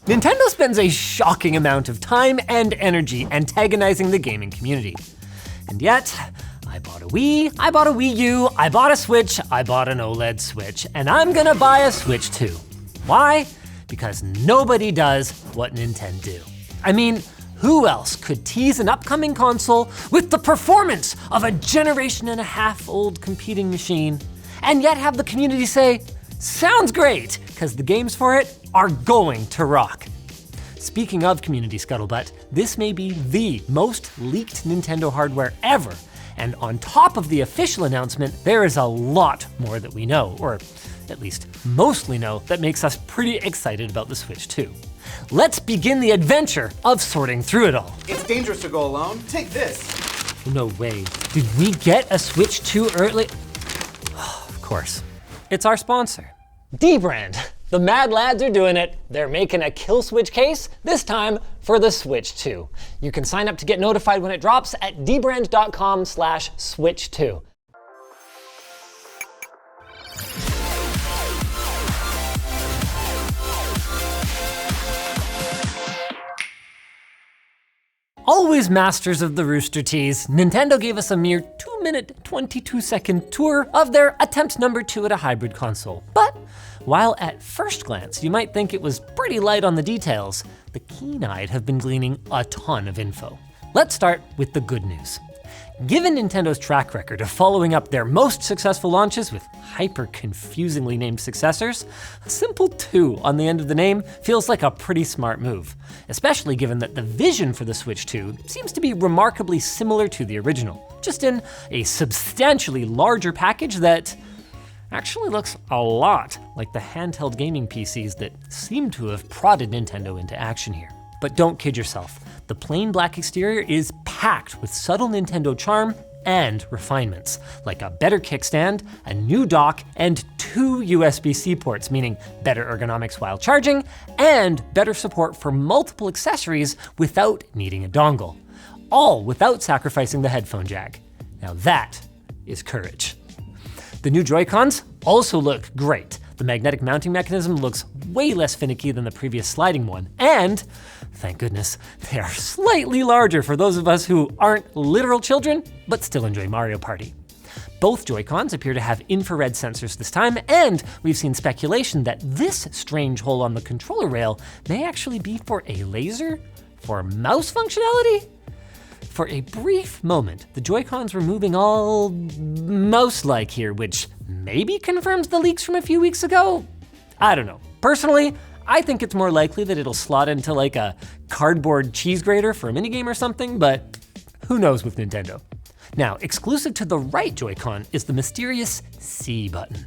Nintendo spends a shocking amount of time and energy antagonizing the gaming community. And yet, I bought a Wii, I bought a Wii U, I bought a Switch, I bought an OLED Switch, and I'm gonna buy a Switch too. Why? Because nobody does what Nintendo do. I mean, who else could tease an upcoming console with the performance of a 1.5-generation old competing machine, and yet have the community say, sounds great, because the games for it are going to rock. Speaking of community scuttlebutt, this may be the most leaked Nintendo hardware ever, and on top of the official announcement, there is a lot more that we know, or at least mostly know, that makes us pretty excited about the Switch 2. Let's begin the adventure of sorting through it all. It's dangerous to go alone. Take this. No way. Did we get a Switch 2 early? Of course. It's our sponsor, dbrand. The Mad Lads are doing it. They're making a Killswitch case, this time for the Switch 2. You can sign up to get notified when it drops at dbrand.com/switch2. Always masters of the Rooster Teeth, Nintendo gave us a mere 2-minute, 22-second tour of their attempt number 2 at a hybrid console. But while at first glance you might think it was pretty light on the details, the keen-eyed have been gleaning a ton of info. Let's start with the good news. Given Nintendo's track record of following up their most successful launches with hyper-confusingly named successors, a simple 2 on the end of the name feels like a pretty smart move, especially given that the vision for the Switch 2 seems to be remarkably similar to the original, just in a substantially larger package that actually looks a lot like the handheld gaming PCs that seem to have prodded Nintendo into action here. But don't kid yourself. The plain black exterior is packed with subtle Nintendo charm and refinements, like a better kickstand, a new dock, and 2 USB-C ports, meaning better ergonomics while charging, and better support for multiple accessories without needing a dongle, all without sacrificing the headphone jack. Now that is courage. The new Joycons also look great. The magnetic mounting mechanism looks way less finicky than the previous sliding one, and thank goodness, they are slightly larger for those of us who aren't literal children, but still enjoy Mario Party. Both Joy-Cons appear to have infrared sensors this time, and we've seen speculation that this strange hole on the controller rail may actually be for a laser for mouse functionality? For a brief moment, the Joy-Cons were moving all mouse-like here, which maybe confirms the leaks from a few weeks ago? I don't know. Personally, I think it's more likely that it'll slot into like a cardboard cheese grater for a minigame or something, but who knows with Nintendo. Now, exclusive to the right Joy-Con is the mysterious C button.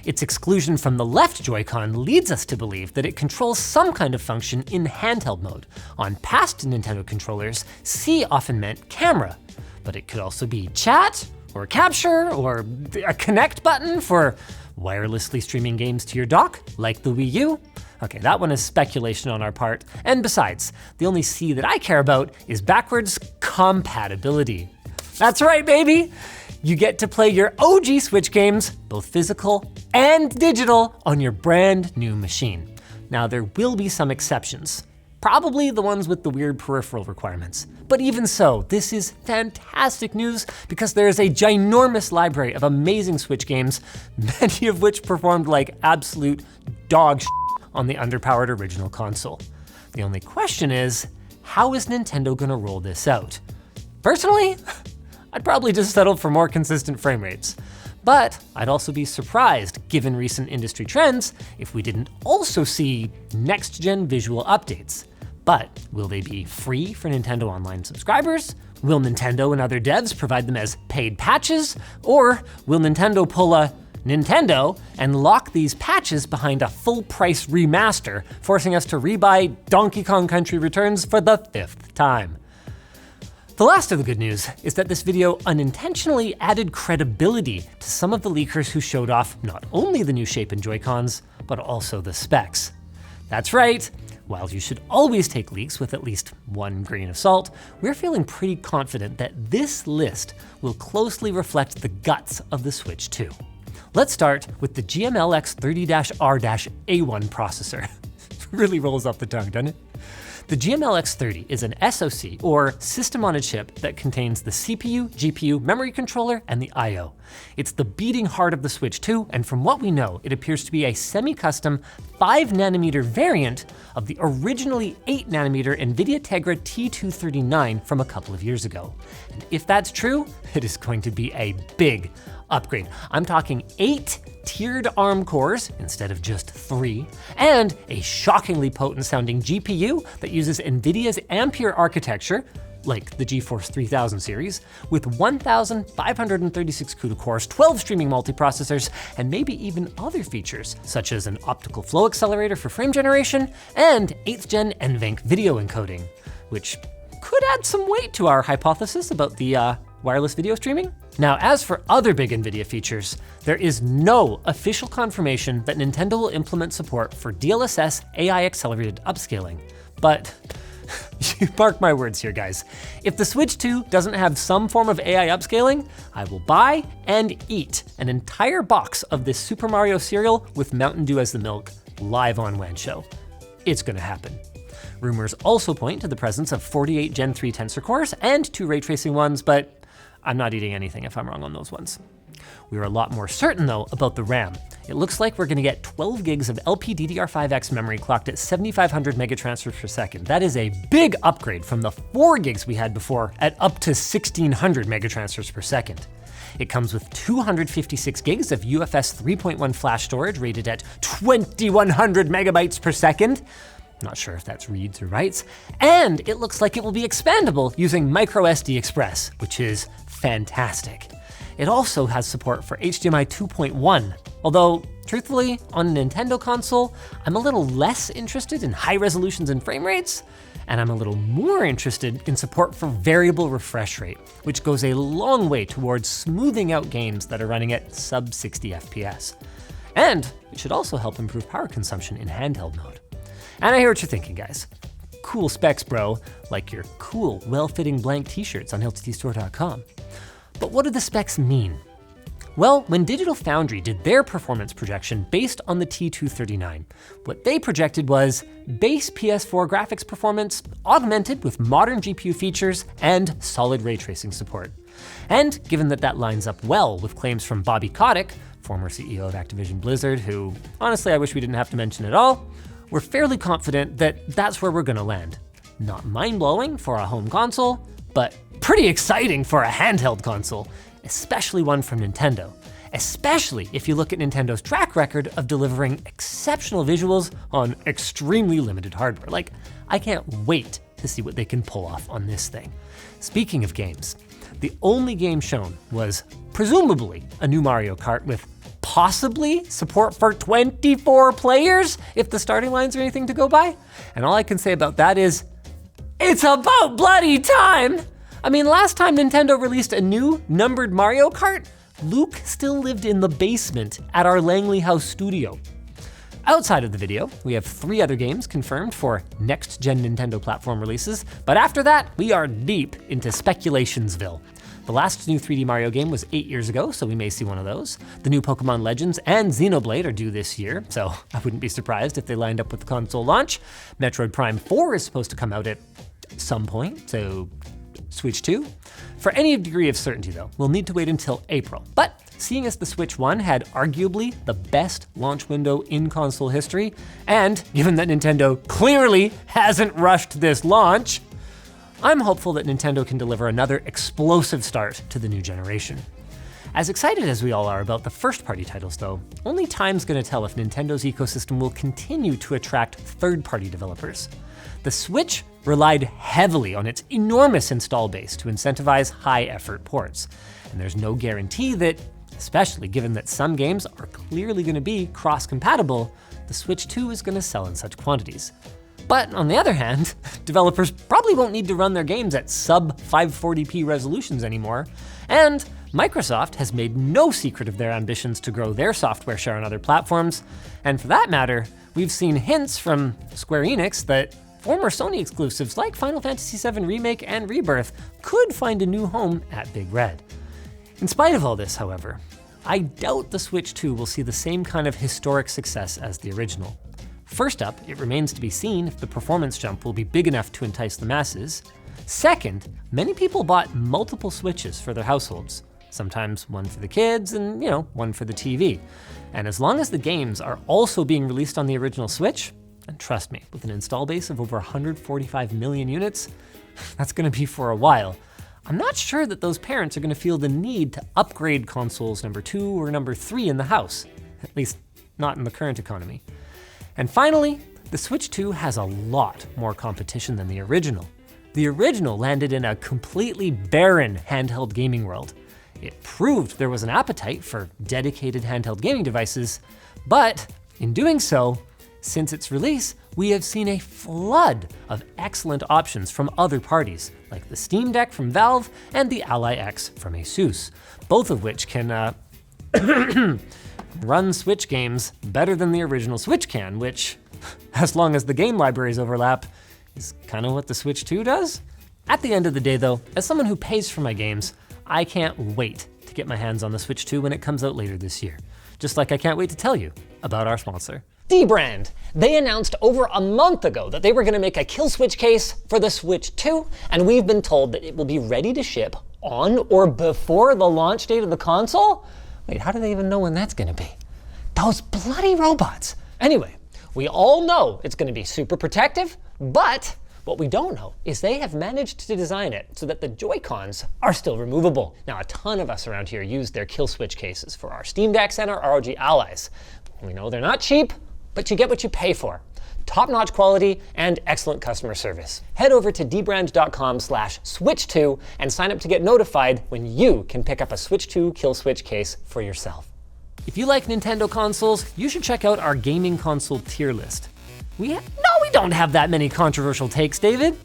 Its exclusion from the left Joy-Con leads us to believe that it controls some kind of function in handheld mode. On past Nintendo controllers, C often meant camera, but it could also be chat, or capture, or a connect button for wirelessly streaming games to your dock, like the Wii U. Okay, that one is speculation on our part, and besides, the only C that I care about is backwards compatibility. That's right, baby! You get to play your OG Switch games, both physical and digital, on your brand new machine. Now, there will be some exceptions, probably the ones with the weird peripheral requirements. But even so, this is fantastic news because there is a ginormous library of amazing Switch games, many of which performed like absolute dog shit on the underpowered original console. The only question is, how is Nintendo gonna roll this out? Personally, I'd probably just settle for more consistent frame rates. But I'd also be surprised, given recent industry trends, if we didn't also see next-gen visual updates. But will they be free for Nintendo Online subscribers? Will Nintendo and other devs provide them as paid patches? Or will Nintendo pull a Nintendo and lock these patches behind a full-price remaster, forcing us to rebuy Donkey Kong Country Returns for the 5th time? The last of the good news is that this video unintentionally added credibility to some of the leakers who showed off not only the new shape and Joy-Cons, but also the specs. That's right, while you should always take leaks with at least one grain of salt, we're feeling pretty confident that this list will closely reflect the guts of the Switch 2. Let's start with the GMLX 30-R-A1 processor. Really rolls off the tongue, doesn't it? The GML-X30 is an SoC, or system on a chip, that contains the CPU, GPU, memory controller, and the I/O. It's the beating heart of the Switch 2, and from what we know, it appears to be a semi-custom 5nm variant of the originally 8nm NVIDIA Tegra T239 from a couple of years ago. And if that's true, it is going to be a big upgrade. I'm talking 8 tiered ARM cores instead of just 3, and a shockingly potent sounding GPU that uses NVIDIA's Ampere architecture, like the GeForce 3000 series, with 1,536 CUDA cores, 12 streaming multiprocessors, and maybe even other features, such as an optical flow accelerator for frame generation, and 8th gen NVENC video encoding, which could add some weight to our hypothesis about the wireless video streaming. Now, as for other big NVIDIA features, there is no official confirmation that Nintendo will implement support for DLSS AI accelerated upscaling. But you mark my words here, guys. If the Switch 2 doesn't have some form of AI upscaling, I will buy and eat an entire box of this Super Mario cereal with Mountain Dew as the milk live on WAN Show. It's gonna happen. Rumors also point to the presence of 48 Gen 3 tensor cores and 2 ray tracing ones, but I'm not eating anything if I'm wrong on those ones. We are a lot more certain though about the RAM. It looks like we're gonna get 12 gigs of LPDDR5X memory clocked at 7,500 megatransfers per second. That is a big upgrade from the 4 gigs we had before at up to 1,600 megatransfers per second. It comes with 256 gigs of UFS 3.1 flash storage rated at 2,100 megabytes per second. Not sure if that's reads or writes. And it looks like it will be expandable using microSD Express, which is fantastic. It also has support for HDMI 2.1, although truthfully, on a Nintendo console, I'm a little less interested in high resolutions and frame rates, and I'm a little more interested in support for variable refresh rate, which goes a long way towards smoothing out games that are running at sub 60 FPS. And it should also help improve power consumption in handheld mode. And I hear what you're thinking, guys. Cool specs, bro, like your cool, well-fitting blank t-shirts on LTTstore.com. But what do the specs mean? Well, when Digital Foundry did their performance projection based on the T239, what they projected was base PS4 graphics performance augmented with modern GPU features and solid ray tracing support. And given that that lines up well with claims from Bobby Kotick, former CEO of Activision Blizzard, who honestly I wish we didn't have to mention at all, we're fairly confident that that's where we're gonna land. Not mind-blowing for a home console, but pretty exciting for a handheld console, especially one from Nintendo. Especially if you look at Nintendo's track record of delivering exceptional visuals on extremely limited hardware. Like, I can't wait to see what they can pull off on this thing. Speaking of games, the only game shown was presumably a new Mario Kart with possibly support for 24 players, if the starting lines are anything to go by. And all I can say about that is, it's about bloody time! I mean, last time Nintendo released a new numbered Mario Kart, Luke still lived in the basement at our Langley House studio. Outside of the video, we have 3 other games confirmed for next-gen Nintendo platform releases, but after that, we are deep into Speculationsville. The last new 3D Mario game was 8 years ago, so we may see one of those. The new Pokemon Legends and Xenoblade are due this year, so I wouldn't be surprised if they lined up with the console launch. Metroid Prime 4 is supposed to come out at some point, so Switch 2. For any degree of certainty though, we'll need to wait until April. But seeing as the Switch 1 had arguably the best launch window in console history, and given that Nintendo clearly hasn't rushed this launch, I'm hopeful that Nintendo can deliver another explosive start to the new generation. As excited as we all are about the first-party titles though, only time's gonna tell if Nintendo's ecosystem will continue to attract third-party developers. The Switch relied heavily on its enormous install base to incentivize high-effort ports, and there's no guarantee that, especially given that some games are clearly gonna be cross-compatible, the Switch 2 is gonna sell in such quantities. But on the other hand, developers probably won't need to run their games at sub 540p resolutions anymore, and Microsoft has made no secret of their ambitions to grow their software share on other platforms, and for that matter, we've seen hints from Square Enix that former Sony exclusives like Final Fantasy VII Remake and Rebirth could find a new home at Big Red. In spite of all this, however, I doubt the Switch 2 will see the same kind of historic success as the original. First up, it remains to be seen if the performance jump will be big enough to entice the masses. Second, many people bought multiple Switches for their households, sometimes one for the kids and, one for the TV. And as long as the games are also being released on the original Switch, and trust me, with an install base of over 145 million units, that's gonna be for a while. I'm not sure that those parents are gonna feel the need to upgrade consoles number 2 or number 3 in the house, at least not in the current economy. And finally, the Switch 2 has a lot more competition than the original. The original landed in a completely barren handheld gaming world. It proved there was an appetite for dedicated handheld gaming devices, but in doing so, since its release, we have seen a flood of excellent options from other parties, like the Steam Deck from Valve and the Ally X from Asus, both of which can run Switch games better than the original Switch can, which, as long as the game libraries overlap, is kind of what the Switch 2 does. At the end of the day though, as someone who pays for my games, I can't wait to get my hands on the Switch 2 when it comes out later this year. Just like I can't wait to tell you about our sponsor. dbrand. They announced over a month ago that they were gonna make a Killswitch case for the Switch 2, and we've been told that it will be ready to ship on or before the launch date of the console? Wait, how do they even know when that's gonna be? Those bloody robots. Anyway, we all know it's gonna be super protective, but what we don't know is they have managed to design it so that the Joycons are still removable. Now, a ton of us around here use their Killswitch cases for our Steam Decks and our ROG allies. We know they're not cheap, but you get what you pay for. Top-notch quality and excellent customer service. Head over to dbrand.com/switch2 and sign up to get notified when you can pick up a Switch 2 Killswitch case for yourself. If you like Nintendo consoles, you should check out our gaming console tier list. We don't have that many controversial takes, David.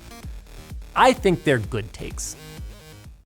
I think they're good takes.